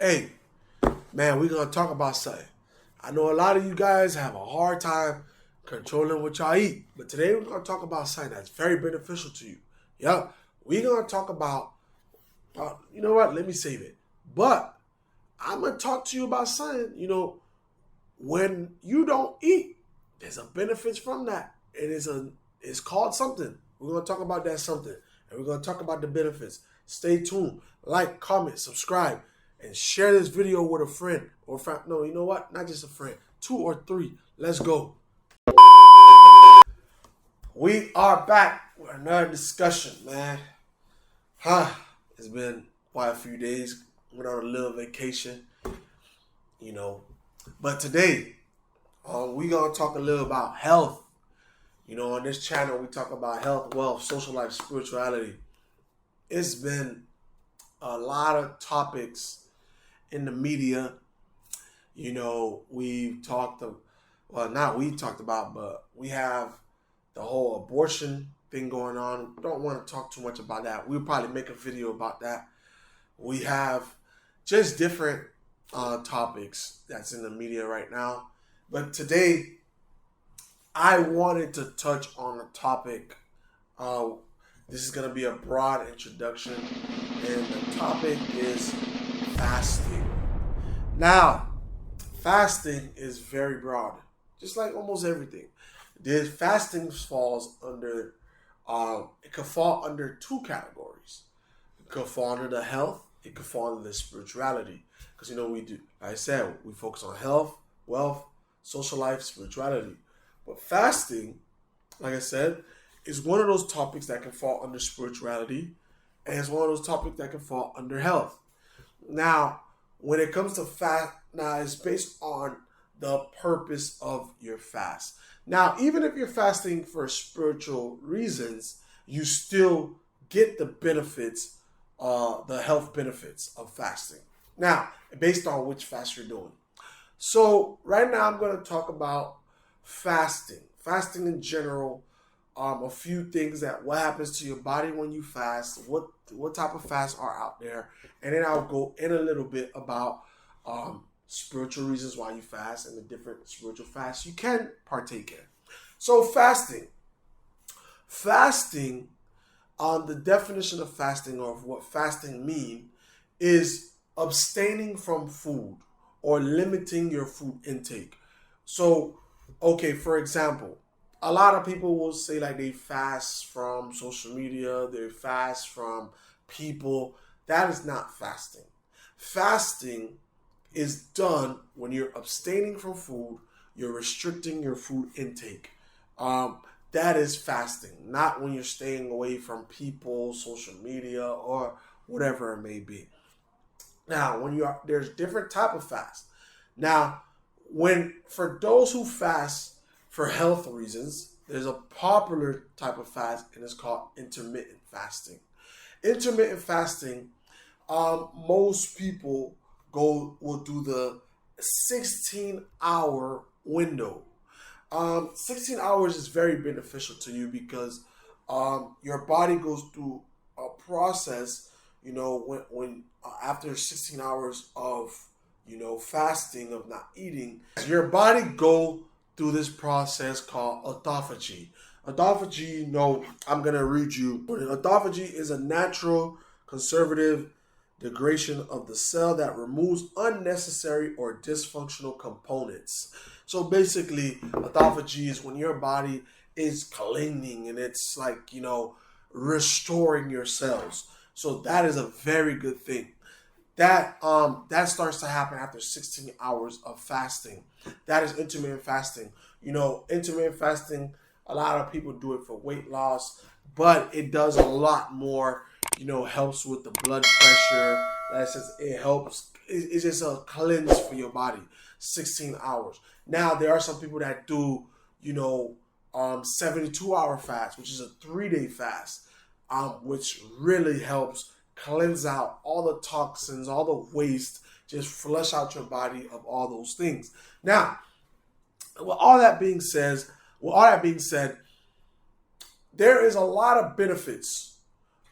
Hey, man, we're going to talk about something. I know a lot of you guys have a hard time controlling what y'all eat, but today we're going to talk about something that's very beneficial to you. Yep, we're going to talk about, you know what, let me save it. But I'm going to talk to you about something, when you don't eat, there's a benefits from that. It's called something. We're going to talk about that something, and we're going to talk about the benefits. Stay tuned. Like, comment, subscribe, and share this video with a friend or no, you know what? Not just a friend, 2 or 3. Let's go. We are back with another discussion, man. It's been quite a few days. Went on a little vacation, But today, we're going to talk a little about health. On this channel, we talk about health, wealth, social life, spirituality. It's been a lot of topics in the media. We've talked, not we talked about, but we have the whole abortion thing going on. Don't want to talk too much about that. We'll probably make a video about that. We have just different topics that's in the media right now. But today, I wanted to touch on a topic. This is going to be a broad introduction, and the topic is fasting. Now, fasting is very broad, just like almost everything. Fasting falls under, it could fall under 2 categories. It could fall under the health. It could fall under the spirituality. Because, we do, like I said, we focus on health, wealth, social life, spirituality. But fasting, like I said, is one of those topics that can fall under spirituality, and it's one of those topics that can fall under health. Now, when it comes to fast, it's based on the purpose of your fast. Now, even if you're fasting for spiritual reasons, you still get the benefits, the health benefits of fasting. Now, based on which fast you're doing. So right now I'm going to talk about fasting in general, a few things what happens to your body when you fast, what type of fasts are out there, and then I'll go in a little bit about spiritual reasons why you fast and the different spiritual fasts you can partake in. So fasting, the definition of fasting, or of what fasting means, is abstaining from food or limiting your food intake. So, okay, for example, a lot of people will say like they fast from social media, they fast from people. That is not fasting. Fasting is done when you're abstaining from food, you're restricting your food intake. That is fasting, not when you're staying away from people, social media, or whatever it may be. Now, there's different type of fast. Now, for those who fast for health reasons, there's a popular type of fast, and it's called intermittent fasting. Intermittent fasting, most people will do the 16-hour window. 16 hours is very beneficial to you because your body goes through a process, when after 16 hours of, fasting, of not eating, your body go through this process called autophagy. Autophagy, I'm going to read you. Autophagy is a natural conservative degradation of the cell that removes unnecessary or dysfunctional components. So basically, autophagy is when your body is cleaning and it's like, restoring your cells. So that is a very good thing. That starts to happen after 16 hours of fasting. That is intermittent fasting. Intermittent fasting, a lot of people do it for weight loss, but it does a lot more. Helps with the blood pressure. It helps. It's just a cleanse for your body. 16 hours. Now there are some people that do 72-hour fast, which is a 3-day fast, which really helps cleanse out all the toxins, all the waste, just flush out your body of all those things. Now, with all that being said, there is a lot of benefits,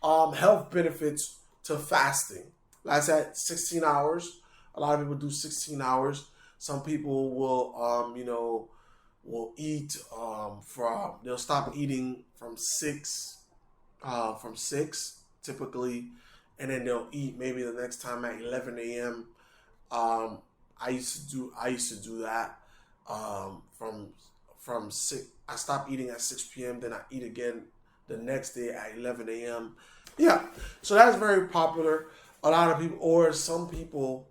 health benefits to fasting. Like I said, 16 hours. A lot of people do 16 hours. Some people will, will eat they'll stop eating from 6 typically, and then they'll eat maybe the next time at 11 a.m. I used to do that from 6. I stop eating at 6 p.m. Then I eat again the next day at 11 a.m. Yeah, so that's very popular. A lot of people, or some people,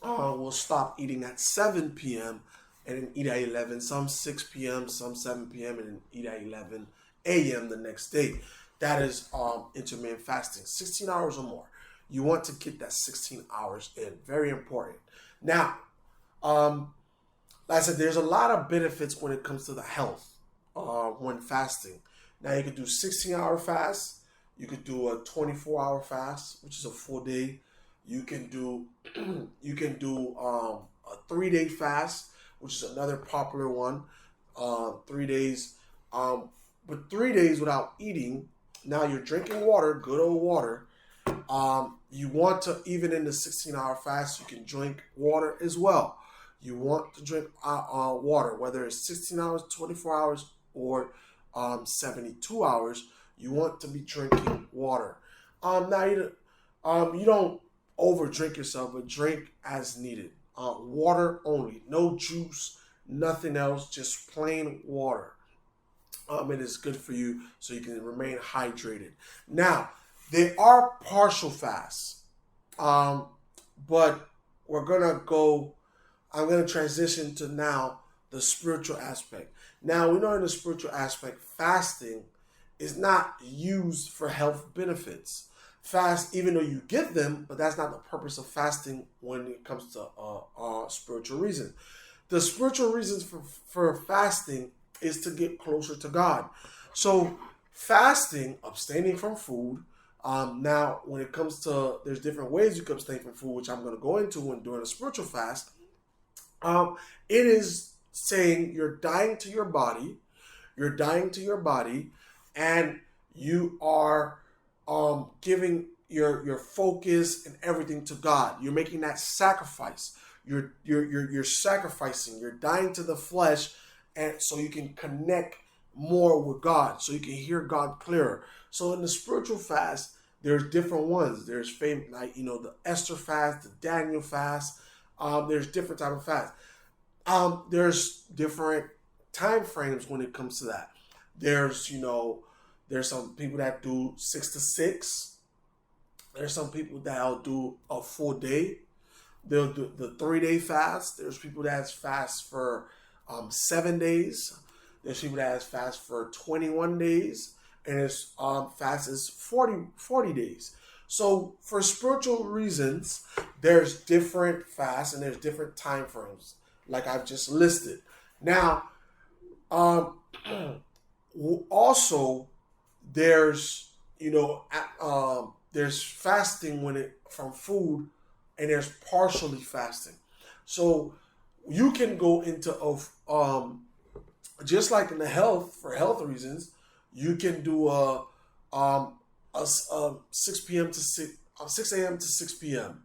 will stop eating at 7 p.m. and then eat at 11. Some 6 p.m., some 7 p.m. and then eat at 11 a.m. the next day. That is intermittent fasting, 16 hours or more. You want to get that 16 hours in. Very important. Now, like I said, there's a lot of benefits when it comes to the health when fasting. Now, you could do 16-hour fast. You could do a 24-hour fast, which is a full day. You can do a 3-day fast, which is another popular one. 3 days, but 3 days without eating. Now you're drinking water, good old water. You want to, even in the 16-hour fast, you can drink water as well. You want to drink water, whether it's 16 hours, 24 hours, or 72 hours. You want to be drinking water. Now you don't over drink yourself, but drink as needed. Water only, no juice, nothing else, just plain water. It is good for you so you can remain hydrated. Now, there are partial fasts, but I'm going to transition to now the spiritual aspect. Now, we know in the spiritual aspect, fasting is not used for health benefits. Fast, even though you get them, but that's not the purpose of fasting when it comes to spiritual reasons. The spiritual reasons for fasting is to get closer to God. So fasting, abstaining from food. Now, when it comes to, there's different ways you can abstain from food, which I'm going to go into when doing a spiritual fast. It is saying you're dying to your body. You're dying to your body, and you are giving your focus and everything to God. You're making that sacrifice. You're sacrificing. You're dying to the flesh, and so you can connect more with God, so you can hear God clearer. So in the spiritual fast, there's different ones. There's the Esther fast, the Daniel fast. There's different type of fast. There's different time frames when it comes to that. There's some people that do 6 to 6. There's some people that'll do a full day. They'll do the 3-day fast. There's people that fast for 7 days. There's people that fast for 21 days. And it's fast is 40 days. So for spiritual reasons, there's different fasts and there's different time frames, like I've just listed. Now, also there's there's fasting from food, and there's partially fasting. So you can go into just like in the for health reasons, you can do a 6 p.m. to 6 a.m. to 6 p.m.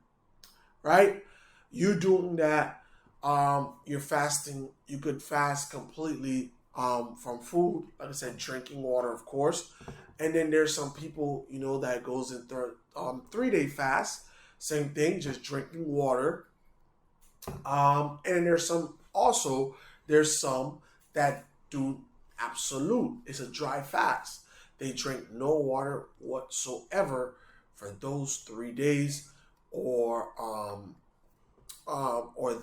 Right? You doing that, you're fasting. You could fast completely from food, like I said, drinking water, of course. And then there's some people, that goes into 3-day fast. Same thing, just drinking water. And there's some that do absolute. It's a dry fast. They drink no water whatsoever for those 3 days, or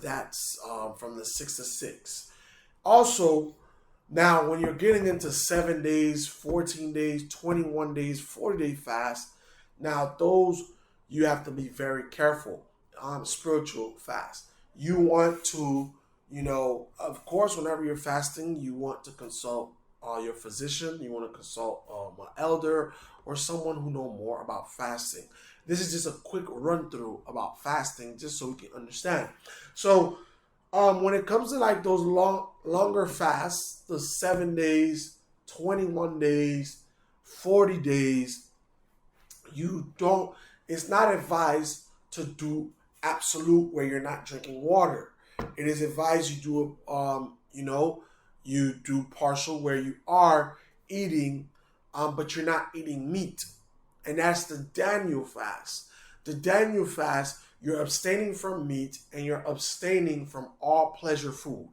that's from the 6 to 6. Also, now when you're getting into 7 days, 14 days, 21 days, 40-day fast, now those you have to be very careful. Spiritual fast. You want to, of course, whenever you're fasting, you want to consult your physician. You want to consult an elder or someone who know more about fasting. This is just a quick run through about fasting, just so we can understand. So when it comes to like those longer fasts, the 7 days, 21 days, 40 days, it's not advised to do absolute where you're not drinking water. It is advised you do you do partial where you are eating, but you're not eating meat, and that's the Daniel fast. The Daniel fast, you're abstaining from meat and you're abstaining from all pleasure food.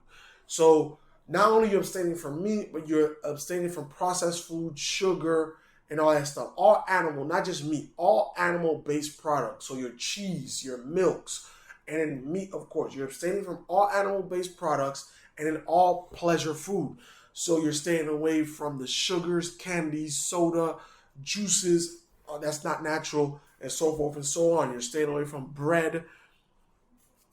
So not only you're abstaining from meat, but you're abstaining from processed food, sugar, and all that stuff. All animal, not just meat, all animal-based products. So your cheese, your milks, and then meat, of course. You're abstaining from all animal-based products and then all pleasure food. So you're staying away from the sugars, candies, soda, juices, that's not natural, and so forth and so on. You're staying away from bread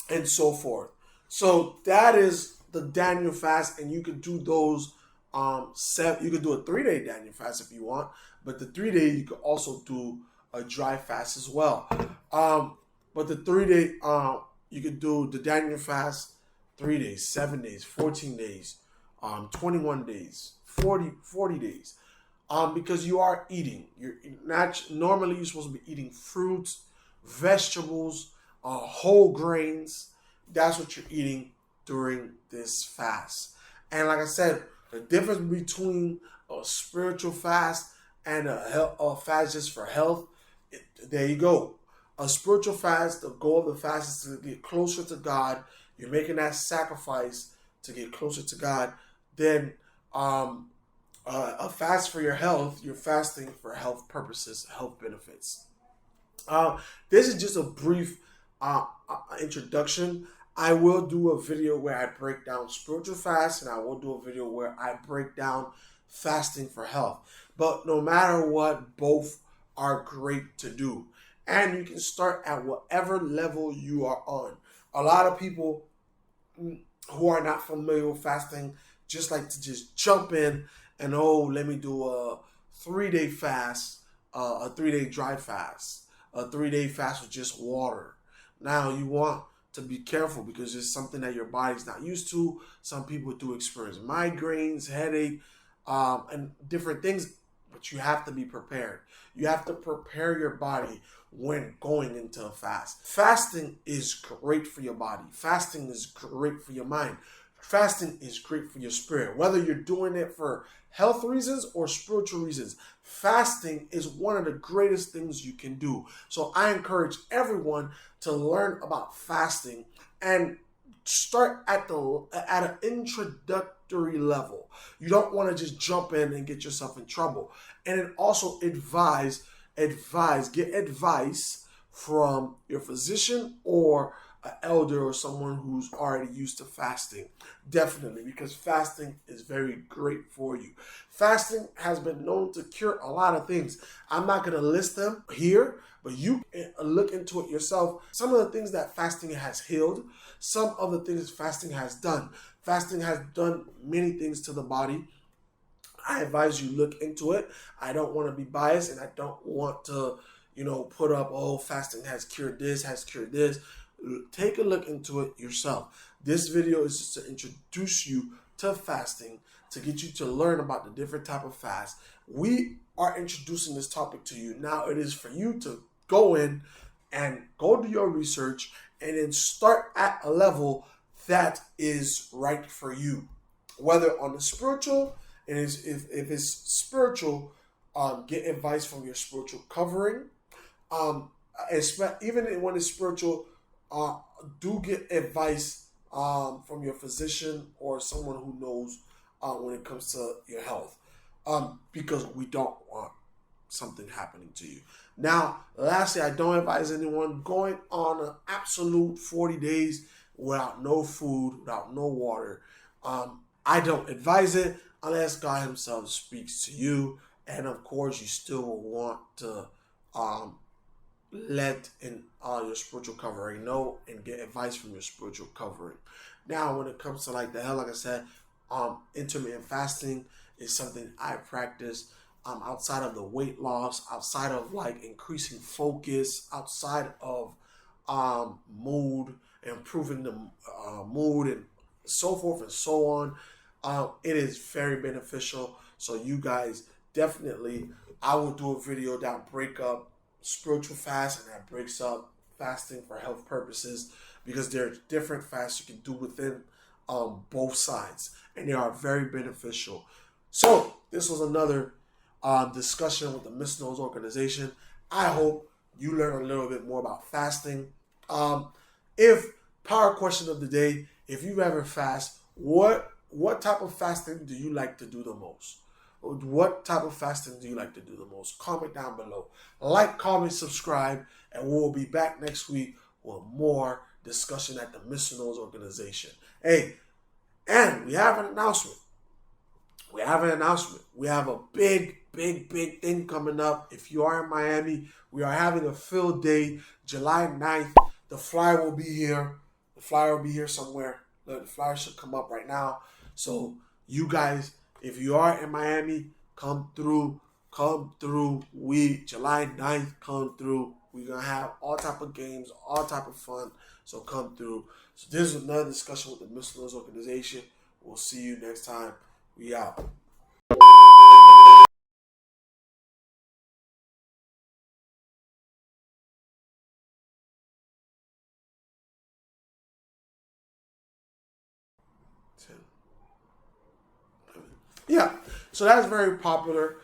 and so forth. So that is the Daniel fast, and you could do those. You could do a 3-day Daniel fast if you want, but the 3-day you could also do a dry fast as well. But the 3-day, you could do the Daniel fast 3 days, 7 days, 14 days, 21 days, 40 days. Because you are eating. You're not normally you're supposed to be eating fruits, vegetables, whole grains. That's what you're eating during this fast. And like I said, the difference between a spiritual fast and a fast just for health, there you go. A spiritual fast, the goal of the fast is to get closer to God. You're making that sacrifice to get closer to God. Then a fast for your health, you're fasting for health purposes, health benefits. This is just a brief introduction. I will do a video where I break down spiritual fast, and I will do a video where I break down fasting for health. But no matter what, both are great to do. And you can start at whatever level you are on. A lot of people who are not familiar with fasting just like to just jump in and, let me do a 3-day fast, a 3-day dry fast, a 3-day fast with just water. Now you want to be careful because it's something that your body's not used to. Some people do experience migraines, headache, and different things, but you have to be prepared. You have to prepare your body when going into a fast. Fasting is great for your body. Fasting is great for your mind. Fasting is great for your spirit. Whether you're doing it for health reasons or spiritual reasons, fasting is one of the greatest things you can do. So I encourage everyone to learn about fasting and start at an introductory level. You don't want to just jump in and get yourself in trouble. And then also get advice from your physician or an elder or someone who's already used to fasting. Definitely, because fasting is very great for you. Fasting has been known to cure a lot of things. I'm not going to list them here, but you can look into it yourself. Some of the things that fasting has healed, some of the things fasting has done. Fasting has done many things to the body. I advise you look into it. I don't want to be biased, and I don't want to, put up, fasting has cured this, has cured this. Take a look into it yourself. This video is just to introduce you to fasting, to get you to learn about the different type of fast. We are introducing this topic to you. Now it is for you to go in and go do your research and then start at a level that is right for you. Whether on the spiritual, and if it's spiritual, get advice from your spiritual covering. Even when it's spiritual, do get advice from your physician or someone who knows when it comes to your health, because we don't want something happening to you. Now, lastly, I don't advise anyone going on an absolute 40 days without no food, without no water. I don't advise it unless God himself speaks to you. And of course, you still will want to let your spiritual covering know and get advice from your spiritual covering. Now, when it comes to like I said, intermittent fasting is something I practice outside of the weight loss, outside of like increasing focus, outside of mood, improving the mood and so forth and so on. It is very beneficial. So you guys definitely, I will do a video that break up spiritual fast and that breaks up fasting for health purposes because there are different fasts you can do within both sides, and they are very beneficial. So this was another discussion with the MR.NOLDS organization. I hope you learn a little bit more about fasting. If power question of the day, if you ever fast, what type of fasting do you like to do the most? What type of fasting do you like to do the most? Comment down below. Like, comment, subscribe, and we'll be back next week with more discussion at the MR.NOLDS organization. Hey, and we have an announcement. We have a big thing coming up. If you are in Miami, we are having a field day, July 9th. The flyer will be here. The flyer will be here somewhere. The flyer should come up right now. So you guys, if you are in Miami, come through. July 9th, come through. We're going to have all type of games, all type of fun. So come through. So this is another discussion with the MR.NOLDS organization. We'll see you next time. We out. Yeah, so that's very popular.